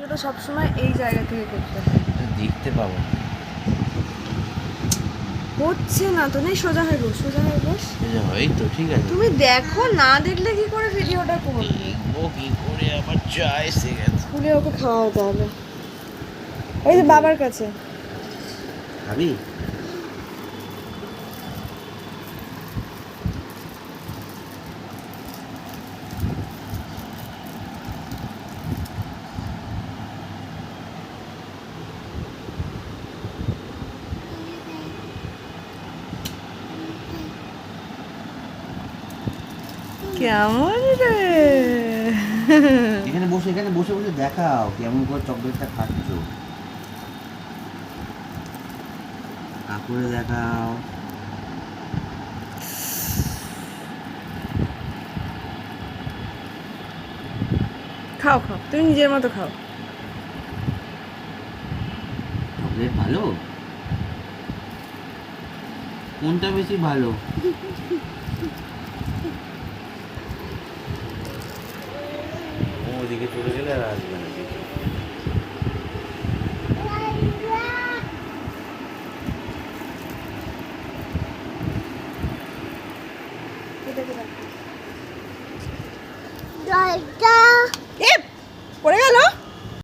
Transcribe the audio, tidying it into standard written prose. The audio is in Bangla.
ভিডিওটা সবসময় এই জায়গা থেকে করতে হয়। দেখতে পাবো হচ্ছে না তো, নেই সোজা হয়ে বস, সোজা হয়ে বস। এই তো ঠিক আছে। তুমি দেখো না, দেখলে কি করে ভিডিওটা করবে? দেখবো কি করে, আমার চা এসে গেছে। খুলে ওকে খাওয়াতে হবে। ওই যে বাবার কাছে। খাবি? কেমন রে? এখানে বসে বসে দেখাও কেমন করে চকলেটটা খাচ্ছ। কাকুরে দেখাও। খাও খাও, তুমি নিজের মতো খাও। চকলেট ভালো? কোনটা বেশি ভালো? ওদিকে চলে গেলে আর আসবে না। পড়ে গেল।